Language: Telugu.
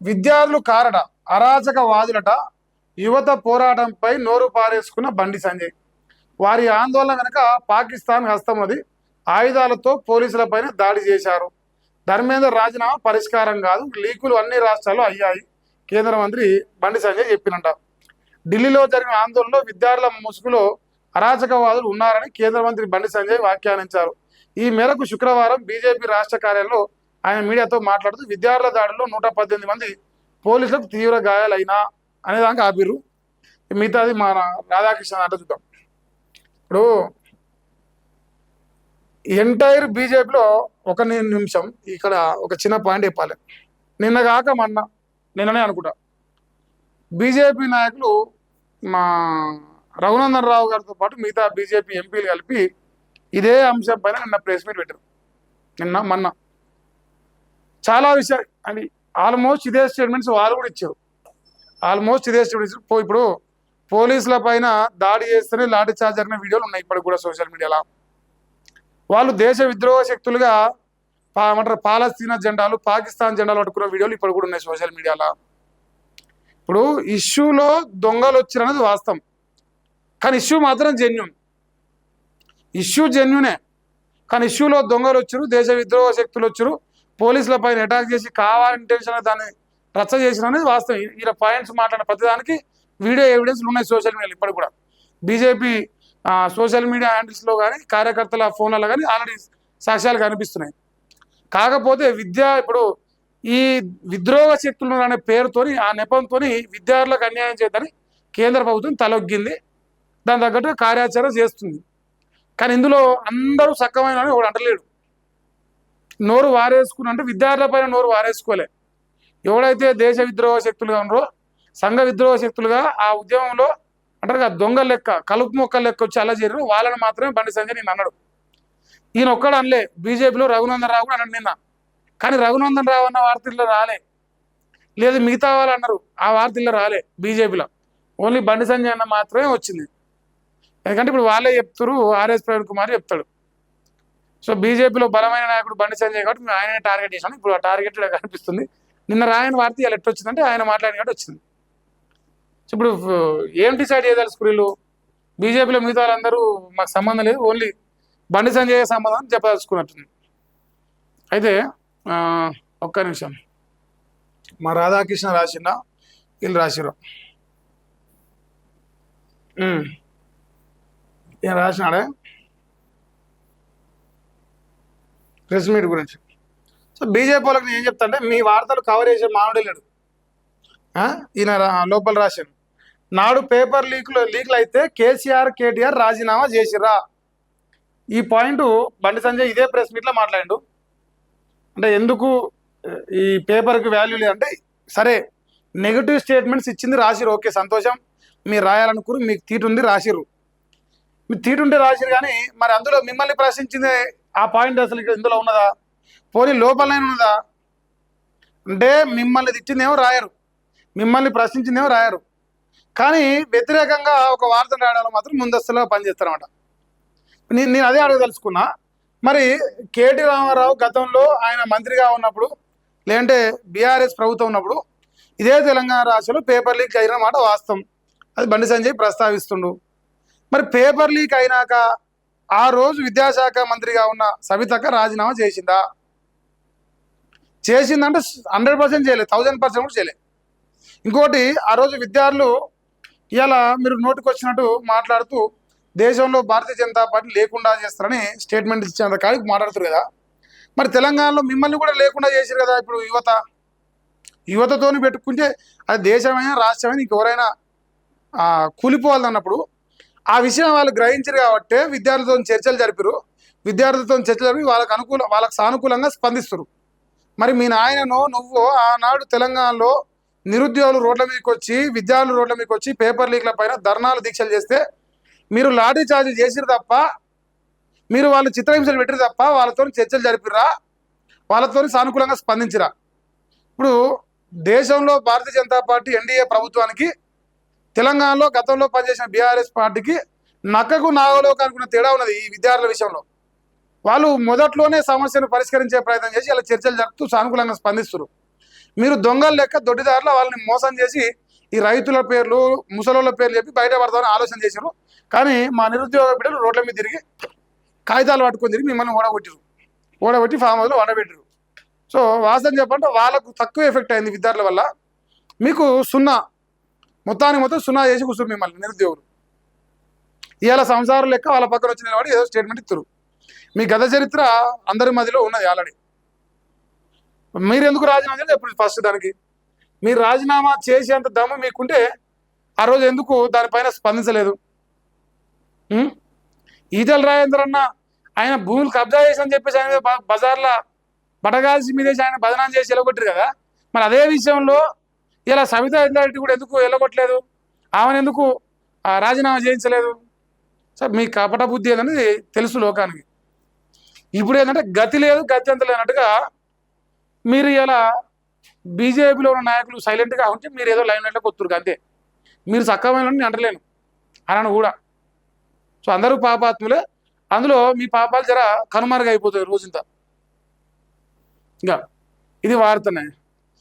విద్యార్థులు కారట అరాచకవాదులట యువత పోరాటంపై నోరు పారేసుకున్న బండి సంజయ్. వారి ఆందోళన వెనుక పాకిస్తాన్ హస్తం ఉంది. ఆయుధాలతో పోలీసులపైన దాడి చేశారు. ధర్మేంద్ర రాజీనామా పరిష్కారం కాదు, లీకులు అన్ని రాష్ట్రాల్లో అయ్యాయి. కేంద్ర మంత్రి బండి సంజయ్ చెప్పినంట. ఢిల్లీలో జరిగిన ఆందోళనలో విద్యార్థుల ముసుగులో అరాచకవాదులు ఉన్నారని కేంద్ర మంత్రి బండి సంజయ్ వ్యాఖ్యానించారు. ఈ మేరకు శుక్రవారం బీజేపీ రాష్ట్ర కార్యాలయంలో ఆయన మీడియాతో మాట్లాడుతూ విద్యార్థుల దాడిలో 118 మంది పోలీసులకు తీవ్ర గాయాలైనా అనేదానికి ఆపిర్రు. మిగతాది మన రాధాకృష్ణ అంటే చూద్దాం. ఇప్పుడు ఎంటైర్ బీజేపీలో ఒక నిమిషం ఇక్కడ ఒక చిన్న పాయింట్ చెప్పాలి. నిన్ననే అనుకుంటా బీజేపీ నాయకులు మా రఘునందన్ రావు గారితో పాటు మిగతా బీజేపీ ఎంపీలు కలిపి ఇదే అంశం పైన నిన్న ప్రెస్ మీట్ పెట్టారు. మొన్న చాలా విషయాలు అని ఆల్మోస్ట్ ఇదే స్టేట్మెంట్స్ వాళ్ళు కూడా ఇచ్చారు. ఇప్పుడు పోలీసుల పైన దాడి చేస్తేనే లాఠీ చార్జ్ జరిగిన వీడియోలు ఉన్నాయి ఇప్పటికి కూడా సోషల్ మీడియాలో. వాళ్ళు దేశ విద్రోహ శక్తులుగా పాలస్తీనా జెండాలు, పాకిస్తాన్ జెండాలు పట్టుకున్న వీడియోలు ఇప్పుడు కూడా ఉన్నాయి సోషల్ మీడియాలో. ఇప్పుడు ఇష్యూలో దొంగలు వచ్చిరనేది వాస్తవం, కానీ ఇష్యూ మాత్రం జెన్యునే. కానీ ఇష్యూలో దొంగలు వచ్చారు, దేశ విద్రోహ శక్తులు వచ్చారు, పోలీసుల పైన అటాక్ చేసి కావాలని ఇంటెన్షన్ దాన్ని రచ్చ చేసిన అనేది వాస్తవం. ఇలా పాయింట్స్ మాట్లాడిన ప్రతిదానికి వీడియో ఎవిడెన్స్లు ఉన్నాయి సోషల్ మీడియాలో ఇప్పటికి కూడా. బీజేపీ సోషల్ మీడియా హ్యాండిల్స్లో కానీ కార్యకర్తల ఫోన్లలో కానీ ఆల్రెడీ సాక్ష్యాలు కనిపిస్తున్నాయి. కాకపోతే ఇప్పుడు ఈ విద్రోహ శక్తులు అనే పేరుతోని ఆ నెపంతో విద్యార్థులకు అన్యాయం చేద్దని కేంద్ర ప్రభుత్వం తలొగ్గింది. దాని తగ్గట్టు కార్యాచరణ చేస్తుంది. కానీ ఇందులో అందరూ సక్కమైన ఒకడు అంటలేడు. నోరు వారేసుకుని అంటే విద్యార్థుల పైన నోరు వారేసుకోలే. ఎవడైతే దేశ విద్రోహ శక్తులుగా ఉన్నారో, సంఘ విద్రోహ శక్తులుగా ఆ ఉద్యమంలో అంటారు కదా దొంగల లెక్క, కలుపు మొక్కల లెక్క వచ్చి అలా చేరు, వాళ్ళని మాత్రమే బండి సంజయ్ నేను అన్నాడు. ఈయన ఒక్కడు అనలే. బీజేపీలో రఘునందన్ రావు కూడా అన్నాడు నిన్న. కానీ రఘునందన్ రావు అన్న వార్తల్లో రాలే, లేదు మిగతా వాళ్ళు అన్నారు ఆ వార్తల్లో రాలే. బీజేపీలో ఓన్లీ బండి సంజయ్ అన్న మాత్రమే వచ్చింది. ఎందుకంటే ఇప్పుడు వాళ్ళే చెప్తారు, ఆర్ఎస్ ప్రవీణ్ కుమార్ చెప్తాడు. సో బీజేపీలో బలమైన నాయకుడు బండి సంజయ్ కాబట్టి మేము ఆయనే టార్గెట్ చేసాను. ఇప్పుడు ఆ టార్గెట్ కనిపిస్తుంది. నిన్న రాయని వార్త ఇలా ఎట్టొచ్చిందంటే ఆయన మాట్లాడిన కాబట్టి వచ్చింది. సో ఇప్పుడు ఏం డిసైడ్ చేయదలుచుకున్నారు? బీజేపీలో మిగతా వాళ్ళందరూ మాకు సంబంధం లేదు, ఓన్లీ బండి సంజయ్ సంబంధం అని చెప్పదలుచుకున్నట్టుంది. అయితే ఒక్క నిమిషం, మా రాధాకృష్ణ రాసిందా వీళ్ళు రాసిరు? ఏం రాసినాడే ప్రెస్ మీట్ గురించి. సో బీజేపీ వాళ్ళకి నేను ఏం చెప్తా అంటే, మీ వార్తలు కవర్ చేసే మానవుడే లేడు. ఈయన లోపల రాశాను, నాడు పేపర్ లీక్లు అయితే కేసీఆర్ కేటీఆర్ రాజీనామా చేసిర్రా. ఈ పాయింట్ బండి సంజయ్ ఇదే ప్రెస్ మీట్లో మాట్లాడిండు. అంటే ఎందుకు ఈ పేపర్కి వాల్యూ లేదంటే, సరే నెగిటివ్ స్టేట్మెంట్స్ ఇచ్చింది రాసిరు, ఓకే సంతోషం, మీరు రాయాలనుకురు, మీకు తీటు ఉంది రాసిర్రు, మీరు తీటుంటే రాసిరు. కానీ మరి అందులో మిమ్మల్ని ప్రశ్నించింది ఆ పాయింట్ అసలు ఇక్కడ ఇందులో ఉన్నదా? పోనీ లోపలైనా ఉన్నదా? అంటే మిమ్మల్ని తిట్టిందేమో రాయరు, మిమ్మల్ని ప్రశ్నించిందేమో రాయరు, కానీ వ్యతిరేకంగా ఒక వార్తను రాయడంలో మాత్రం ముందస్తులో పనిచేస్తారన్నమాట. నేను అదే అడగదలుచుకున్నా. మరి కేటీ రామారావు గతంలో ఆయన మంత్రిగా ఉన్నప్పుడు, లేదంటే బీఆర్ఎస్ ప్రభుత్వం ఉన్నప్పుడు ఇదే తెలంగాణ రాష్ట్రంలో పేపర్ లీక్ అయిన మాట వాస్తవం. అది బండి సంజయ్ ప్రస్తావిస్తుండు. మరి పేపర్ లీక్ అయినాక ఆ రోజు విద్యాశాఖ మంత్రిగా ఉన్న సబితక్క రాజీనామా చేసిందంటే 100% చేయలేదు, 1000% కూడా చేయలేదు. ఇంకోటి, ఆ రోజు విద్యార్థులు ఇలా మీరు నోటికి వచ్చినట్టు మాట్లాడుతూ దేశంలో భారతీయ జనతా పార్టీ లేకుండా చేస్తారని స్టేట్మెంట్ ఇచ్చేంత కాడికి మాట్లాడుతారు కదా. మరి తెలంగాణలో మిమ్మల్ని కూడా లేకుండా చేశారు కదా. ఇప్పుడు యువతతోని పెట్టుకుంటే అది దేశమైనా రాష్ట్రమైనా ఇంకెవరైనా కూలిపోవాలన్నప్పుడు ఆ విషయం వాళ్ళు గ్రహించారు కాబట్టి విద్యార్థులతో చర్చలు జరిపారు. విద్యార్థులతో చర్చలు జరిపి వాళ్ళకు సానుకూలంగా స్పందిస్తారు. మరి మీ నాయనను నువ్వు ఆనాడు తెలంగాణలో నిరుద్యోగులు రోడ్ల మీదకి వచ్చి, విద్యార్థులు రోడ్ల మీదకి వచ్చి పేపర్ లీక్ల పైన ధర్నాలు దీక్షలు చేస్తే మీరు లాఠీ చార్జ్ చేసిరు తప్ప, మీరు వాళ్ళు చిత్రహింసలు పెట్టిరు తప్ప వాళ్ళతో చర్చలు జరిపిరా, వాళ్ళతో సానుకూలంగా స్పందించిరా. ఇప్పుడు దేశంలో భారతీయ జనతా పార్టీ ఎన్డీఏ ప్రభుత్వానికి, తెలంగాణలో గతంలో పనిచేసిన బీఆర్ఎస్ పార్టీకి నక్కకు నాగలోకి అనుకున్న తేడా ఉన్నది ఈ విద్యార్థుల విషయంలో. వాళ్ళు మొదట్లోనే సమస్యను పరిష్కరించే ప్రయత్నం చేసి అలా చర్చలు జరుపుతూ సానుకూలంగా స్పందిస్తారు. మీరు దొంగల లెక్క దొడ్డిదారులు వాళ్ళని మోసం చేసి ఈ రైతుల పేర్లు ముసలోళ్ళ పేర్లు చెప్పి బయట పడతామని ఆలోచన చేశారు. కానీ మా నిరుద్యోగ బిడ్డలు రోడ్ల మీద తిరిగి కాగితాలు పట్టుకొని తిరిగి మిమ్మల్ని ఓడగొట్టి ఫామ్ హౌస్లో వడబెట్టారు. సో వాస్తవం చెప్పంటే వాళ్ళకు తక్కువ ఎఫెక్ట్ అయింది విద్యార్థుల వల్ల. మీకు సున్నా మొత్తం సున్నా చేసి కూర్చున్నారు మిమ్మల్ని నిరుద్యోగులు. ఇవాళ సంసారం లెక్క వాళ్ళ పక్కన వచ్చిన వాడు ఏదో స్టేట్మెంట్ ఇస్తారు. మీ గత చరిత్ర అందరి మధ్యలో ఉన్నది ఆల్రెడీ. మీరు ఎందుకు రాజీనామా చేయాలి ఎప్పుడు ఫస్ట్ దానికి మీరు రాజీనామా చేసేంత దమ్ము మీకుంటే ఆ రోజు ఎందుకు దానిపైన స్పందించలేదు? ఈటెల రాజేందర్ అన్న ఆయన భూములు కబ్జా చేసి అని చెప్పేసి ఆయన బజార్లో బటగాల్సి మీదేసి ఆయన బదనాం చేసి వెళ్ళగొట్టారు కదా. మరి అదే విషయంలో ఇలా సవితా ఇంద్రారెడ్డి కూడా ఎందుకు వెళ్ళగొట్టలేదు? ఆమెను ఎందుకు రాజీనామా చేయించలేదు? సార్ మీ కపట బుద్ధి ఏదనేది తెలుసు లోకానికి. ఇప్పుడు ఏంటంటే గతి లేదు గతి అంత లేనట్టుగా మీరు ఇలా బీజేపీలో ఉన్న నాయకులు సైలెంట్గా ఉంటే మీరు ఏదో లైన్ లైన్లోకి వస్తున్నారు అంతే. మీరు సక్కమైన నేను అంటలేను అలాను కూడా. సో అందరూ పాపాత్ములే. అందులో మీ పాపాలు జర కనుమరుగైపోతాయి రోజంతా. ఇంకా ఇది వార్తనే.